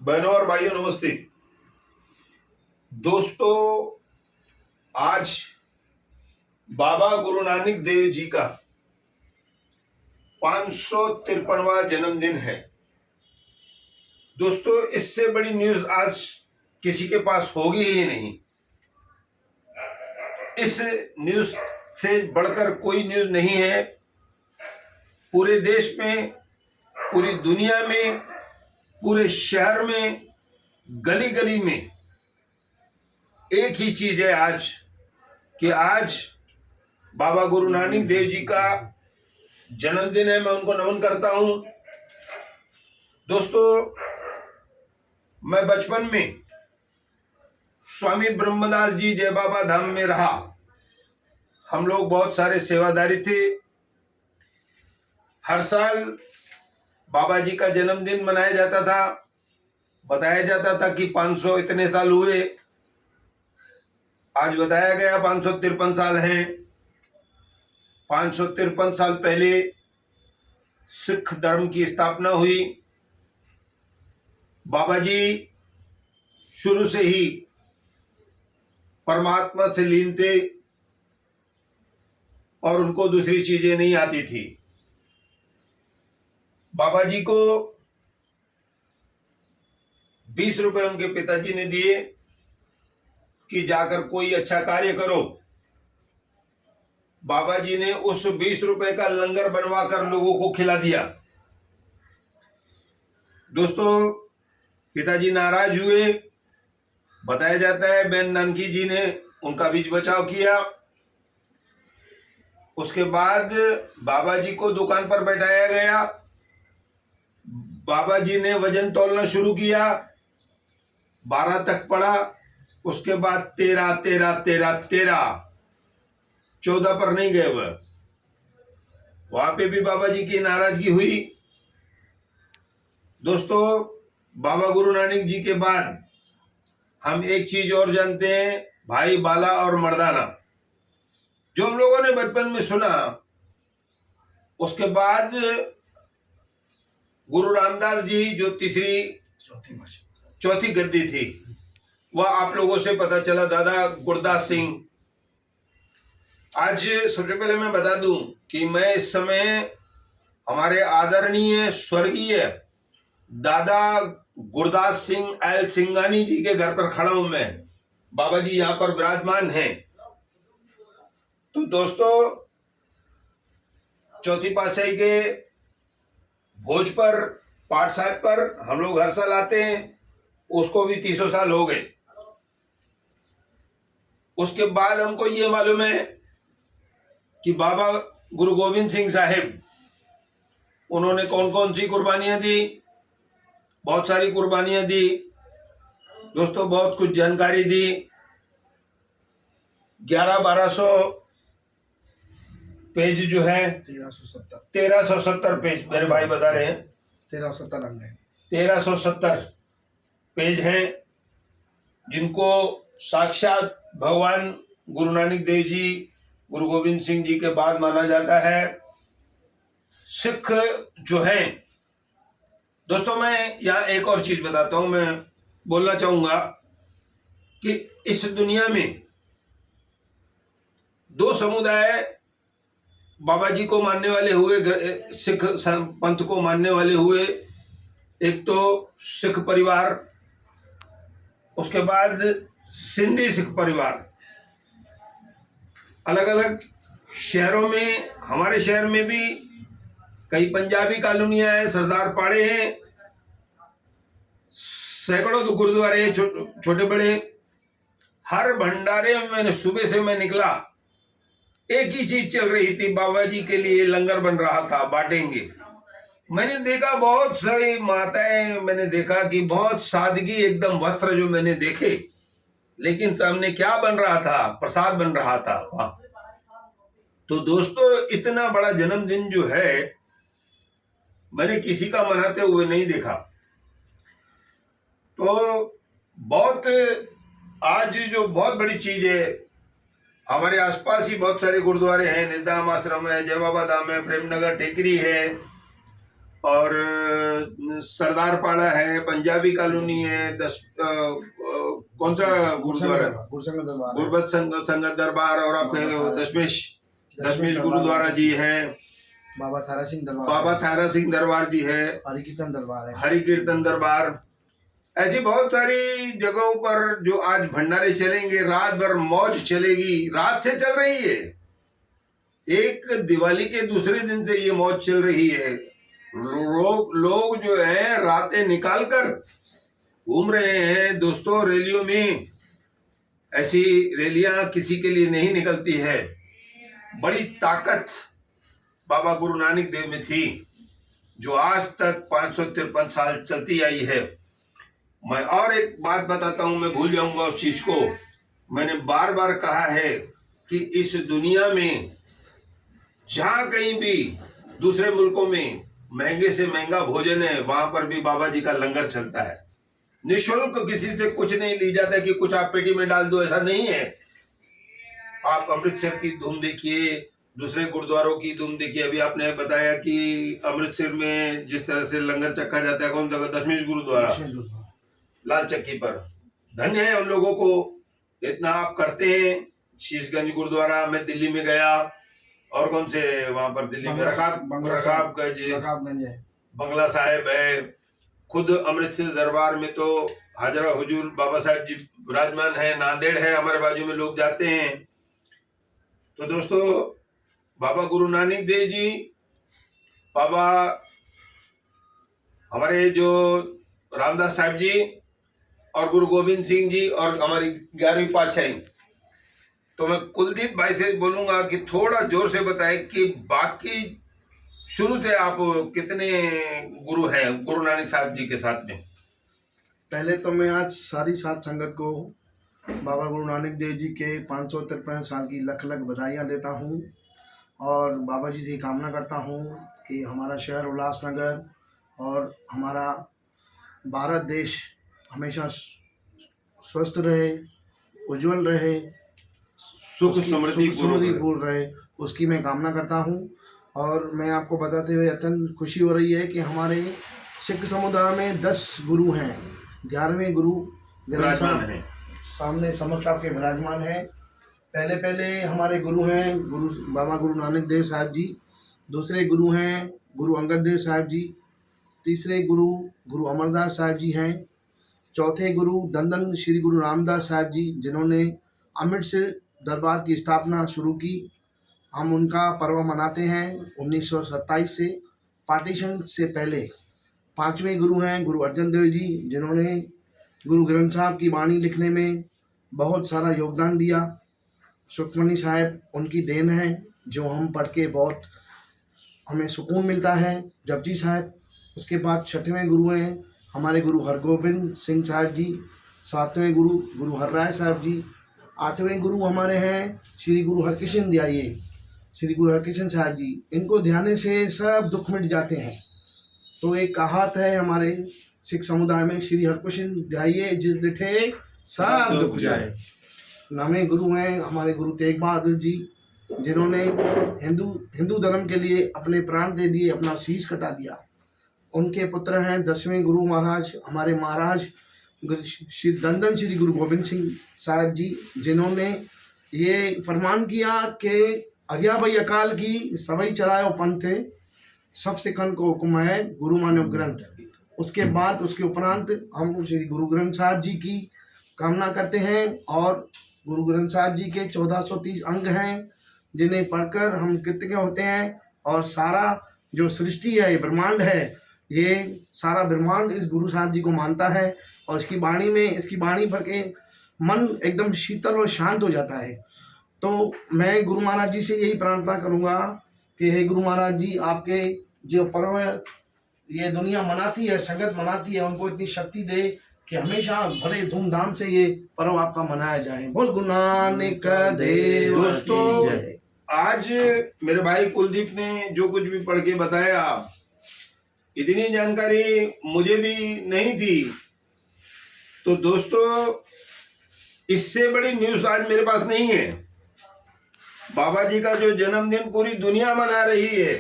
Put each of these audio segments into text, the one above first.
बहनों और भाइयों नमस्ते। दोस्तों, आज बाबा गुरु नानक देव जी का 553वां जन्मदिन है। दोस्तों, इससे बड़ी न्यूज आज किसी के पास होगी ही नहीं। इस न्यूज से बढ़कर कोई न्यूज नहीं है। पूरे देश में, पूरी दुनिया में, पूरे शहर में, गली गली में एक ही चीज है आज कि आज बाबा गुरु नानक देव जी का जन्मदिन है। मैं उनको नमन करता हूं। दोस्तों, मैं बचपन में स्वामी ब्रह्मदास जी जय बाबा धाम में रहा। हम लोग बहुत सारे सेवादारी थे। हर साल बाबा जी का जन्मदिन मनाया जाता था। बताया जाता था कि 500 इतने साल हुए। आज बताया गया 553 साल हैं। 553 साल पहले सिख धर्म की स्थापना हुई। बाबा जी शुरू से ही परमात्मा से लीन थे और उनको दूसरी चीजें नहीं आती थी। बाबा जी को 20 रुपए उनके पिताजी ने दिए कि जाकर कोई अच्छा कार्य करो। बाबा जी ने उस 20 रुपए का लंगर बनवाकर लोगों को खिला दिया। दोस्तों, पिताजी नाराज हुए। बताया जाता है बहन नानकी जी ने उनका बीच बचाव किया। उसके बाद बाबा जी को दुकान पर बैठाया गया। बाबा जी ने वजन तोलना शुरू किया। 12 तक पड़ा। उसके बाद 13, 13, 13, 13, 14 पर नहीं गए। वहां पे भी बाबा जी की नाराजगी हुई। दोस्तों, बाबा गुरु नानक जी के बाद हम एक चीज और जानते हैं, भाई बाला और मर्दाना, जो हम लोगों ने बचपन में सुना। उसके बाद गुरु रामदास जी जो चौथी गद्दी थी, वह आप लोगों से पता चला दादा गुरदास सिंह। आज सबसे पहले मैं बता दूं कि मैं इस समय हमारे आदरणीय स्वर्गीय दादा गुरदास सिंह एल सिंगानी जी के घर पर खड़ा हूं। मैं, बाबा जी यहां पर विराजमान हैं। तो दोस्तों, चौथी पातशाही के भोज पर, पाठ साहब पर हम लोग हर साल आते हैं। उसको भी 300 साल हो गए। उसके बाद हमको ये मालूम है कि बाबा गुरु गोविंद सिंह साहिब, उन्होंने कौन कौन सी कुर्बानियां दी। बहुत सारी कुर्बानियां दी। दोस्तों, बहुत कुछ जानकारी दी। 1100-1200 पेज जो है, 1370 पेज मेरे भाई बता रहे हैं। 1370 पेज हैं, जिनको साक्षात भगवान गुरु नानक देव जी, गुरु गोविंद सिंह जी के बाद माना जाता है। सिख जो हैं, दोस्तों, मैं यहाँ एक और चीज बताता हूं। मैं बोलना चाहूंगा कि इस दुनिया में दो समुदाय बाबा जी को मानने वाले हुए, सिख पंथ को मानने वाले हुए। एक तो सिख परिवार, उसके बाद सिंधी सिख परिवार। अलग अलग शहरों में, हमारे शहर में भी कई पंजाबी कॉलोनियां हैं, सरदार पाड़े हैं, सैकड़ों तो गुरुद्वारे हैं, छोटे बड़े। हर भंडारे में मैंने सुबह से मैं निकला, एक ही चीज चल रही थी, बाबा जी के लिए लंगर बन रहा था, बांटेंगे। मैंने देखा बहुत सारी माताएं, मैंने देखा कि बहुत सादगी एकदम वस्त्र जो मैंने देखे, लेकिन सामने क्या बन रहा था? प्रसाद बन रहा था। वाह! तो दोस्तों, इतना बड़ा जन्मदिन जो है, मैंने किसी का मनाते हुए नहीं देखा। तो बहुत, आज जो बहुत बड़ी चीज है, हमारे आसपास ही बहुत सारे गुरुद्वारे हैं। निदाम आश्रम है, जय बाबा धाम है, प्रेमनगर टेकरी है, और सरदार पाड़ा है, पंजाबी कॉलोनी है, कौन सा गुरुद्वारा, गुरबत संगत दरबार, और आपके दशमेश गुरुद्वारा जी है, बाबा थारा सिंह दरबार जी है, हरि कीर्तन दरबार। ऐसी बहुत सारी जगहों पर जो आज भंडारे चलेंगे, रात भर मौज चलेगी, रात से चल रही है। एक दिवाली के दूसरे दिन से ये मौज चल रही है। लोग जो है रातें निकाल कर घूम रहे हैं दोस्तों रैलियों में। ऐसी रैलियां किसी के लिए नहीं निकलती है। बड़ी ताकत बाबा गुरु नानक देव में थी, जो आज तक 553 साल चलती आई है। मैं और एक बात बताता हूं, मैं भूल जाऊंगा उस चीज को। मैंने बार बार कहा है कि इस दुनिया में जहां कहीं भी दूसरे मुल्कों में महंगे से महंगा भोजन है, वहां पर भी बाबा जी का लंगर चलता है। निःशुल्क, किसी से कुछ नहीं ली जाता कि कुछ आप पेटी में डाल दो, ऐसा नहीं है। आप अमृतसर की धूम देखिए, दूसरे गुरुद्वारों की धूम देखिए। अभी आपने बताया कि अमृतसर में जिस तरह से लंगर चखा जाता है, कौन सा, दशमेश गुरुद्वारा लाल चक्की पर। धन्य है उन लोगों को, इतना आप करते हैं। शीशगंज गुरुद्वारा में दिल्ली में गया, और कौन से वहां पर दिल्ली में रकाबगंज है, बंगला साहिब है। खुद अमृतसर दरबार में तो हाजरा हुजूर बाबा साहब जी विराजमान है, नांदेड़ है हमारे बाजू में, लोग जाते हैं। तो दोस्तों, बाबा गुरु नानक देव जी, बाबा हमारे जो रामदास साहब जी और गुरु गोविंद सिंह जी और हमारी 11वीं पातशाही। तो मैं कुलदीप भाई से बोलूंगा कि थोड़ा जोर से बताएं कि बाकी शुरू से आप कितने गुरु हैं गुरु नानक साहब जी के साथ में। पहले तो मैं आज सारी साथ संगत को बाबा गुरु नानक देव जी के 553 साल की लख लख बधाइयाँ देता हूँ, और बाबा जी से कामना करता हूँ कि हमारा शहर उल्लासनगर और हमारा भारत देश हमेशा स्वस्थ रहे, उज्जवल रहे, सुख समृद्धि पूर्ण रहे, उसकी मैं कामना करता हूँ। और मैं आपको बताते हुए अत्यंत खुशी हो रही है कि हमारे सिख समुदाय में 10 गुरु हैं। 11वें गुरु विराजमान सामने समक्ष आपके विराजमान है। पहले हमारे गुरु हैं गुरु बाबा गुरु नानक देव साहब जी, दूसरे गुरु हैं गुरु अंगद देव साहब जी, तीसरे गुरु गुरु अमरदास साहब जी हैं, चौथे गुरु दंदन श्री गुरु रामदास साहब जी, जिन्होंने अमृतसर दरबार की स्थापना शुरू की। हम उनका पर्व मनाते हैं 1927 से, पार्टीशन से पहले। पांचवें गुरु हैं गुरु अर्जन देव जी, जिन्होंने गुरु ग्रंथ साहब की वाणी लिखने में बहुत सारा योगदान दिया। सुखमनी साहब उनकी देन है, जो हम पढ़ के बहुत हमें सुकून मिलता है। जपजी साहब। उसके बाद छठवें गुरु हैं हमारे गुरु हरगोबिंद सिंह साहब जी, सातवें गुरु गुरु हरराय साहब जी, आठवें गुरु हमारे हैं श्री गुरु हरकिशन ध्याये, श्री गुरु हरकिशन साहब जी। इनको ध्याने से सब दुख मिट जाते हैं। तो एक कहावत है हमारे सिख समुदाय में, श्री हरकिशन ध्याये जिस डिठे सब दुख जाए। नवें गुरु हैं हमारे गुरु तेग बहादुर जी, जिन्होंने हिंदू धर्म के लिए अपने प्राण दे दिए, अपना शीश कटा दिया। उनके पुत्र हैं 10वें गुरु महाराज हमारे महाराज श्री दंदन श्री गुरु गोविंद सिंह साहब जी, जिन्होंने ये फरमान किया कि अज्ञा भाई अकाल की सबई चलायो पंथ, सब सिखन को हुक्म है गुरु मानव ग्रंथ। उसके बाद उसके उपरांत हम श्री गुरु ग्रंथ साहब जी की कामना करते हैं, और गुरु ग्रंथ साहब जी के 1430 अंग हैं, जिन्हें पढ़कर हम कृतज्ञ होते हैं। और सारा जो सृष्टि है, ये ब्रह्मांड है, ये सारा ब्रह्मांड इस गुरु साहब जी को मानता है। और इसकी वाणी भर के मन एकदम शीतल और शांत हो जाता है। तो मैं गुरु महाराज जी से यही प्रार्थना करूँगा कि हे गुरु महाराज जी, आपके जो पर्व ये दुनिया मनाती है, संगत मनाती है, उनको इतनी शक्ति दे कि हमेशा बड़े धूमधाम से ये पर्व आपका मनाया जाए। बोल गुरु नानक देव। दोस्तों, आज मेरे भाई कुलदीप ने जो कुछ भी पढ़ के बताया, इतनी जानकारी मुझे भी नहीं थी। तो दोस्तों, इससे बड़ी न्यूज़ आज मेरे पास नहीं है। बाबा जी का जो जन्मदिन पूरी दुनिया मना रही है,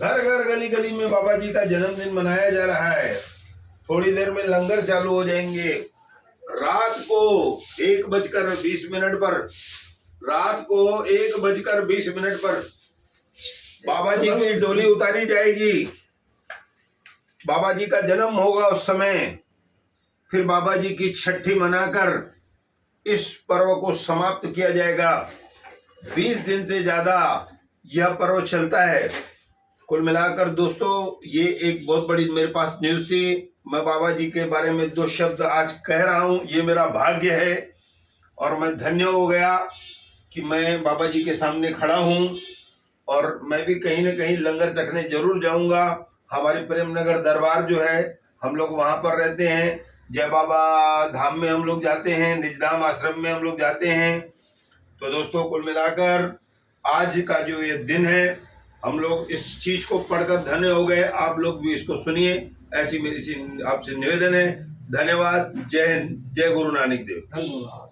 घर घर गली गली में बाबा जी का जन्मदिन मनाया जा रहा है। थोड़ी देर में लंगर चालू हो जाएंगे। रात को 1:20 पर बाबा जी की डोली उतारी जाएगी। बाबा जी का जन्म होगा उस समय। फिर बाबा जी की छठी मनाकर इस पर्व को समाप्त किया जाएगा। 20 दिन से ज्यादा यह पर्व चलता है। कुल मिलाकर दोस्तों, ये एक बहुत बड़ी मेरे पास न्यूज थी। मैं बाबा जी के बारे में 2 शब्द आज कह रहा हूं। ये मेरा भाग्य है और मैं धन्य हो गया कि मैं बाबा जी के सामने खड़ा हूं। और मैं भी कहीं न कहीं लंगर चखने जरूर जाऊंगा। हमारी प्रेमनगर दरबार जो है, हम लोग वहां पर रहते हैं। जय बाबा धाम में हम लोग जाते हैं, निजधाम आश्रम में हम लोग जाते हैं। तो दोस्तों, कुल मिलाकर आज का जो ये दिन है, हम लोग इस चीज को पढ़कर धन्य हो गए। आप लोग भी इसको सुनिए, ऐसी मेरी आपसे निवेदन है। धन्यवाद। जय हिंद, जय गुरु नानक देव। धन्यवाद।